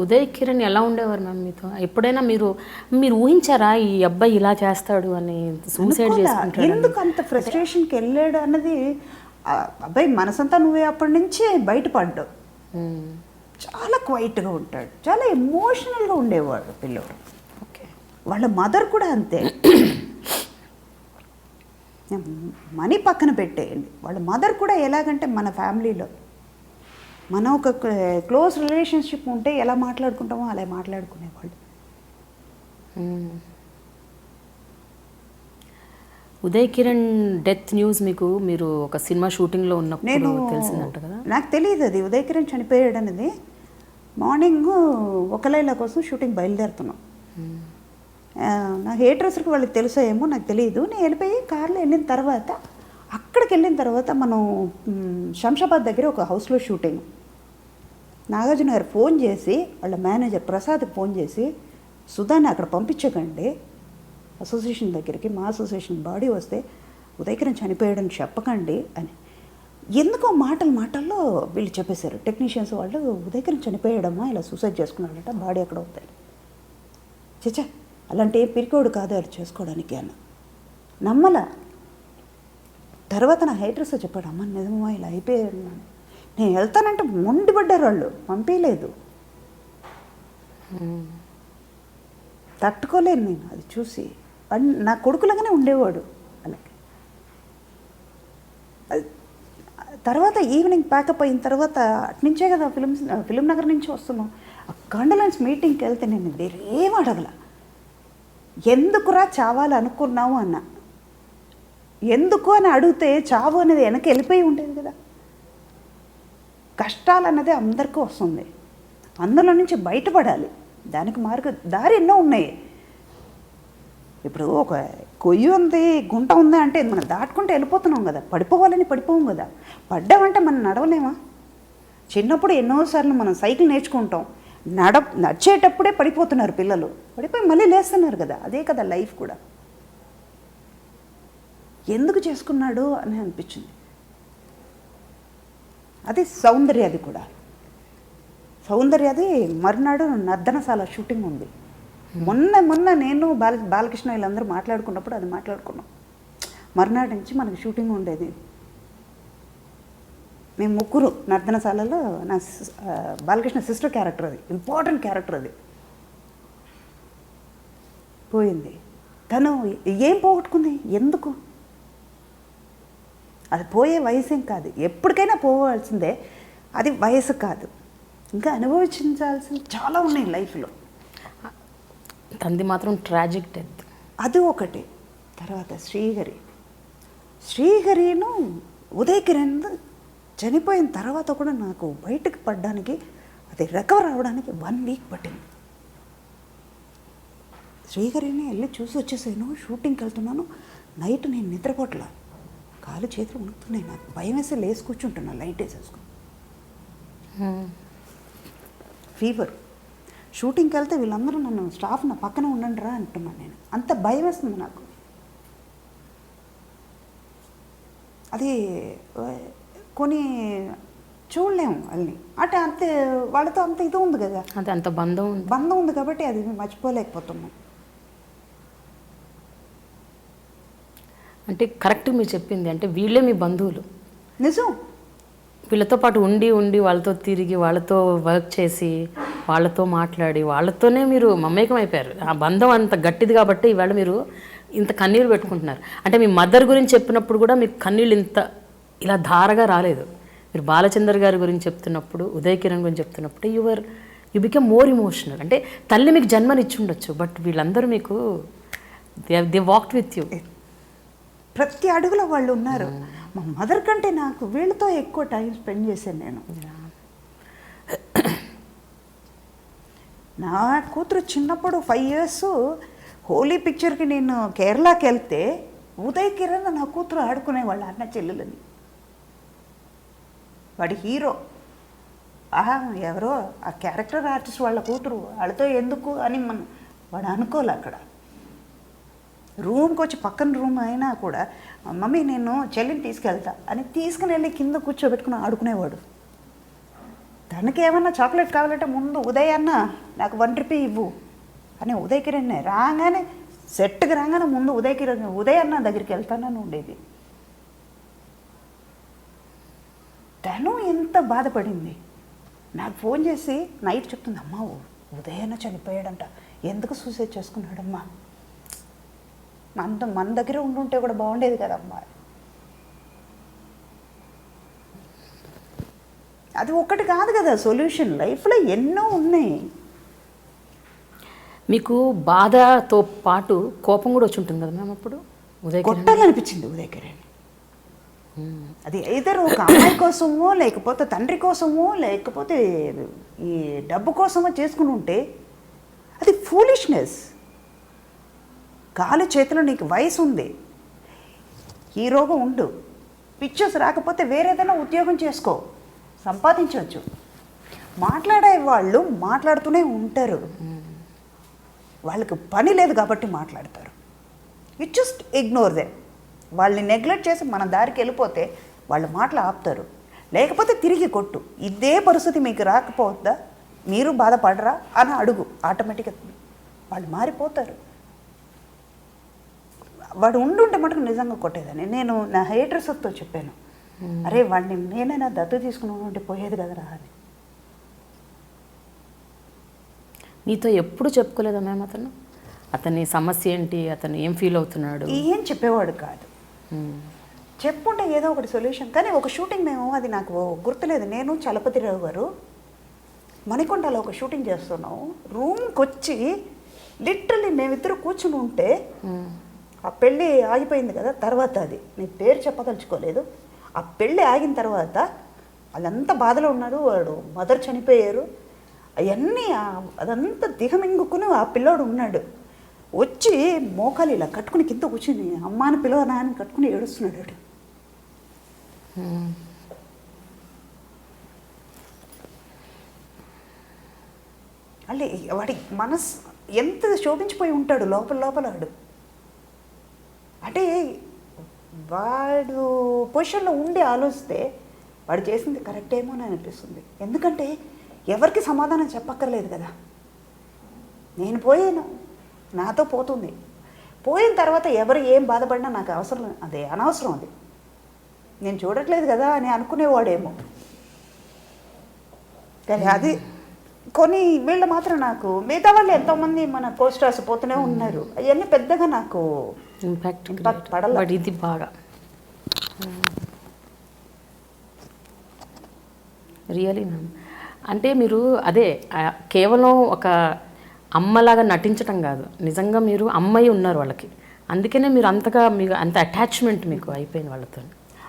ఉదయ్ కిరణ్ ఎలా ఉండేవారు మ్యామ్ మీతో? ఎప్పుడైనా మీరు మీరు ఊహించారా ఈ అబ్బాయి ఇలా చేస్తాడు అని, సూసైడ్ చేసుకుంటాడు? ఎందుకు అంత ఫ్రస్ట్రేషన్కి వెళ్ళాడు అన్నది అబ్బాయి మనసంతా నువ్వే అప్పటి నుంచి బయటపడ్డావు. చాలా క్వైట్గా ఉంటాడు, చాలా ఎమోషనల్గా ఉండేవాడు పిల్లోడు. ఓకే. వాళ్ళ మదర్ కూడా అంతే. మనీ పక్కన పెట్టేయండి, వాళ్ళ మదర్ కూడా ఎలాగంటే మన ఫ్యామిలీలో మనం ఒక క్లోజ్ రిలేషన్షిప్ ఉంటే ఎలా మాట్లాడుకుంటామో అలా మాట్లాడుకునేవాళ్ళు. ఉదయ్ కిరణ్ డెత్ న్యూస్ మీకు మీరు ఒక సినిమా షూటింగ్లో ఉన్నప్పుడు తెలిసిందంట కదా? నాకు తెలియదు అది ఉదయ్ కిరణ్ చనిపోయాడు అనేది. మార్నింగ్ ఒక లైలా కోసం షూటింగ్ బయలుదేరుతున్నాం. నా హెయిర్ డ్రెస్సర్కి వాళ్ళకి తెలుసో ఏమో నాకు తెలియదు. నేను వెళ్ళిపోయి కార్లో వెళ్ళిన తర్వాత అక్కడికి వెళ్ళిన తర్వాత మనం శంషాబాద్ దగ్గర ఒక హౌస్లో షూటింగ్. నాగార్జున గారు ఫోన్ చేసి వాళ్ళ మేనేజర్ ప్రసాద్కి ఫోన్ చేసి, సుధాని అక్కడ పంపించకండి అసోసియేషన్ దగ్గరికి, మా అసోసియేషన్ బాడీ వస్తే ఉదయ్ కిరణ్ చనిపోయాడని చెప్పకండి అని. ఎందుకో మాటల్లో వీళ్ళు చెప్పేశారు టెక్నీషియన్స్ వాళ్ళు, ఉదయ్ కిరణ్ చనిపోయాడమ్మా, ఇలా సూసైడ్ చేసుకున్నాడట, బాడీ అక్కడ అవుతాయి. చచ్చా అలాంటి ఏ పిరికోడు కాదు అది చేసుకోవడానికి అన్న. నమ్మల. తర్వాత నా హెయిర్ డ్రెస్సర్ చెప్పాడు, అమ్మ నిజమా ఇలా అయిపోయాడు. నేను వెళ్తానంటే మొండిపడ్డారు వాళ్ళు, పంపించలేదు. తట్టుకోలేను నేను అది చూసి. నా కొడుకులాగానే ఉండేవాడు అలాగే. తర్వాత ఈవినింగ్ ప్యాకప్ అయిన తర్వాత అట్నుంచే కదా ఫిలిం నగర్ నుంచి వస్తున్నాం. ఆ కండలెన్స్ మీటింగ్కి వెళ్తే నేను వేరేం అడగల. ఎందుకురా చావాలి అనుకున్నావు అన్న. ఎందుకు అని అడిగితే చావు అనేది వెనక్కి వెళ్ళిపోయి ఉండేది కదా. కష్టాలు అన్నది అందరికీ వస్తుంది, అందులో నుంచి బయటపడాలి. దానికి దారి ఎన్నో ఉన్నాయి. ఇప్పుడు ఒక కొయ్యి ఉంది, గుంట ఉంది అంటే మనం దాటుకుంటే వెళ్ళిపోతున్నాం కదా. పడిపోవాలని పడిపోం కదా. పడ్డామంటే మనం నడవలేమా? చిన్నప్పుడు ఎన్నోసార్లు మనం సైకిల్ నేర్చుకుంటాం, నడిచేటప్పుడే పడిపోతున్నారు పిల్లలు, పడిపోయి మళ్ళీ లేస్తున్నారు కదా. అదే కదా లైఫ్ కూడా. ఎందుకు చేసుకున్నాడు అని అనిపించింది. అది సౌందర్యది కూడా. సౌందర్యది మర్నాడు నర్దనశాల షూటింగ్ ఉంది. మొన్న నేను బాలకృష్ణ వీళ్ళందరూ మాట్లాడుకున్నప్పుడు అది మాట్లాడుకున్నాం. మర్నాడు నుంచి మనకి షూటింగ్ ఉండేది. మేము ముగ్గురు నర్దనశాలలో. నా బాలకృష్ణ సిస్టర్ క్యారెక్టర్, అది ఇంపార్టెంట్ క్యారెక్టర్. అది పోయింది. తను ఏం పోగొట్టుకుంది? ఎందుకు? అది పోయే వయసేం కాదు, ఎప్పటికైనా పోవాల్సిందే. అది వయసు కాదు, ఇంకా అనుభవించాల్సింది చాలా ఉన్నాయి లైఫ్లో. తంది మాత్రం ట్రాజిక్ డెత్, అది ఒకటి. తర్వాత శ్రీహరిను ఉదయ్ కిరణ్ చనిపోయిన తర్వాత కూడా నాకు బయటకు పడడానికి, అది రికవర్ అవ్వడానికి 1 వీక్ పట్టింది. శ్రీహరిని వెళ్ళి చూసి వచ్చేసాను. షూటింగ్కి వెళ్తున్నాను. నైట్ నేను నిద్రపోట్లా, కాలు చేతులు ఉనుకుతున్నాయి. నాకు భయం వేసి లేసి కూర్చుంటున్నా లైట్ వేసేసుకుని. ఫీవర్. షూటింగ్కి వెళ్తే వీళ్ళందరూ నన్ను స్టాఫ్ నా పక్కన ఉండండి రా అంటున్నాను. నేను అంత భయం వేస్తుంది నాకు. అది కొన్ని చూడలేము వాళ్ళని అంటే అంతే, వాళ్ళతో అంత ఇది ఉంది కదా, అది అంత బంధం ఉంది కాబట్టి అది మర్చిపోలేకపోతున్నాం. అంటే కరెక్ట్ మీరు చెప్పింది. అంటే వీళ్ళే మీ బంధువులు. నిజం. వీళ్ళతో పాటు ఉండి వాళ్ళతో తిరిగి, వాళ్ళతో వర్క్ చేసి, వాళ్ళతో మాట్లాడి, వాళ్ళతోనే మీరు మమేకం అయిపోయారు. ఆ బంధం అంత గట్టిది కాబట్టి ఇవాళ మీరు ఇంత కన్నీళ్ళు పెట్టుకుంటున్నారు. అంటే మీ మదర్ గురించి చెప్పినప్పుడు కూడా మీకు కన్నీళ్ళు ఇలా ధారగా రాలేదు. మీరు బాలచందర్ గారి గురించి చెప్తున్నప్పుడు, ఉదయ్ కిరణ్ గురించి చెప్తున్నప్పుడు యు బికమ్ మోర్ ఇమోషనల్. అంటే తల్లి మీకు జన్మనిచ్చి ఉండొచ్చు, బట్ వీళ్ళందరూ మీకు దే వాక్డ్ విత్ యూ. ప్రతి అడుగులో వాళ్ళు ఉన్నారు. మా మదర్ కంటే నాకు వీళ్ళతో ఎక్కువ టైం స్పెండ్ చేశాను నేను. నా కూతురు చిన్నప్పుడు 5 years హోలీ పిక్చర్కి నేను కేరళకి వెళ్తే ఉదయ్ కిరణ్ నా కూతురు ఆడుకునేవాళ్ళు అన్న చెల్లెలని. వాడి హీరో, ఎవరో ఆ క్యారెక్టర్ ఆర్టిస్ట్ వాళ్ళ కూతురు, వాళ్ళతో ఎందుకు అని వాడు అనుకోలే. అక్కడ రూమ్కి వచ్చి పక్కన రూమ్ అయినా కూడా మమ్మీ నేను చెల్లిని తీసుకెళ్తా అని తీసుకుని వెళ్ళి కింద కూర్చోబెట్టుకుని ఆడుకునేవాడు. తనకి ఏమన్నా చాక్లెట్ కావాలంటే ముందు ఉదయ్ అన్న నాకు 1 రూపీ ఇవ్వు అని ఉదయ్ కిరణ్ రాగానే సెట్కి రాగానే ముందు ఉదయ్ అన్న దగ్గరికి వెళ్తానని ఉండేది. తను ఎంత బాధపడింది. నాకు ఫోన్ చేసి నైట్ చెప్తుంది, అమ్మా ఉదయ్ అన్న చనిపోయాడంట, ఎందుకు సూసైడ్ చేసుకున్నాడమ్మా, మన దగ్గర ఉండుంటే కూడా బాగుండేది కదమ్మా. అది ఒక్కటి కాదు కదా సొల్యూషన్, లైఫ్లో ఎన్నో ఉన్నాయి. మీకు బాధతో పాటు కోపం కూడా వచ్చి ఉంటుంది కదా మ్యామ్ అప్పుడు ఉదయ్ కిరణ్? కొట్టాలనిపించింది ఉదయ్ కిరణ్. అది ఇద్దరు ఒక అమ్మాయి కోసమో లేకపోతే తండ్రి కోసమో లేకపోతే ఈ డబ్బు కోసమో చేసుకుని ఉంటే అది ఫూలిష్నెస్. కాలు చేతిలో నీకు వయసు ఉంది, హీరోగా ఉండు, పిక్చర్స్ రాకపోతే వేరేదైనా ఉద్యోగం చేసుకో, సంపాదించవచ్చు. మాట్లాడే వాళ్ళు మాట్లాడుతూనే ఉంటారు, వాళ్ళకి పని లేదు కాబట్టి మాట్లాడతారు. You just ignore them. వాళ్ళని నెగ్లెక్ట్ చేసి మన దారికి వెళ్ళిపోతే వాళ్ళు మాటలు ఆపుతారు, లేకపోతే తిరిగి కొట్టు. ఇదే పరిస్థితి మీకు రాకపోద్దా, మీరు బాధపడరా అని అడుగు, ఆటోమేటిక్గా వాళ్ళు మారిపోతారు. వాడు ఉండుంటే మటుకు నిజంగా కొట్టేదని నేను నా హెయిర్డ్రెస్సర్తో చెప్పాను, అరే వాడిని నేనైనా దత్తు తీసుకుని ఉంటే పోయేది కదరా అని. నీతో ఎప్పుడు చెప్పుకోలేదా మ్యామ్ అతని సమస్య ఏంటి, అతను ఏం ఫీల్ అవుతున్నాడు? ఏం చెప్పేవాడు కాదు. చెప్పుంటే ఏదో ఒకటి సొల్యూషన్. కానీ ఒక షూటింగ్ మేము, అది నాకు గుర్తులేదు, నేను చలపతిరావు గారు మణికొండలో ఒక షూటింగ్ చేస్తున్నాం. రూమ్కి వచ్చి లిటరల్లీ మేమిద్దరు కూర్చుని ఉంటే ఆ పెళ్ళి ఆగిపోయింది కదా, తర్వాత అది నీ పేరు చెప్పదలుచుకోలేదు. ఆ పెళ్ళి ఆగిన తర్వాత వాళ్ళంతా బాధలో ఉన్నారు, వాడు మదర్ చనిపోయారు, అవన్నీ అదంతా దిగమింగుకుని ఆ పిల్లోడు ఉన్నాడు. వచ్చి మోకాలు ఇలా కట్టుకుని కింద కూర్చుని అమ్మాని పిలవనా అని కట్టుకుని ఏడుస్తున్నాడు వాడు. అల్లే వాడి మనసు ఎంత శోభించిపోయి ఉంటాడు లోపల వాడు. అంటే వాడు పొజిషన్లో ఉండి ఆలోచిస్తే వాడు చేసింది కరెక్ట్ ఏమో అని అనిపిస్తుంది. ఎందుకంటే ఎవరికి సమాధానం చెప్పక్కర్లేదు కదా. నేను పోయాను, నాతో పోతుంది, పోయిన తర్వాత ఎవరు ఏం బాధపడినా నాకు అవసరం, అదే అనవసరం, అది నేను చూడట్లేదు కదా అని అనుకునేవాడేమో. కానీ అది కొన్ని వీళ్ళు మాత్రం నాకు, మిగతా వాళ్ళు ఎంతోమంది మన పోస్టర్స్ పోతూనే ఉన్నారు, అవన్నీ పెద్దగా నాకు ఇంపాక్ట్ పడలేదు. ఇది బాగా రియలీ మ్యామ్. అంటే మీరు అదే కేవలం ఒక అమ్మలాగా నటించటం కాదు, నిజంగా మీరు అమ్మాయి ఉన్నారు వాళ్ళకి, అందుకనే మీరు అంతగా మీకు అంత అటాచ్మెంట్ మీకు అయిపోయింది వాళ్ళతో.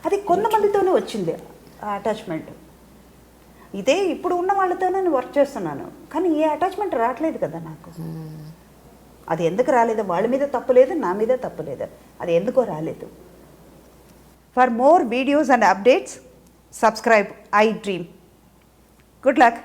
అది కొంతమందితోనే వచ్చింది ఆ అటాచ్మెంట్. ఇదే ఇప్పుడు ఉన్న వాళ్ళతోనే నేను వర్క్ చేస్తున్నాను, కానీ ఏ అటాచ్మెంట్ రావట్లేదు కదా నాకు. అది ఎందుకు రాలేదు, వాళ్ళ మీద తప్పులేదు, నా మీద తప్పులేదు, అది ఎందుకో రాలేదు. For more videos and updates subscribe I dream. Good luck.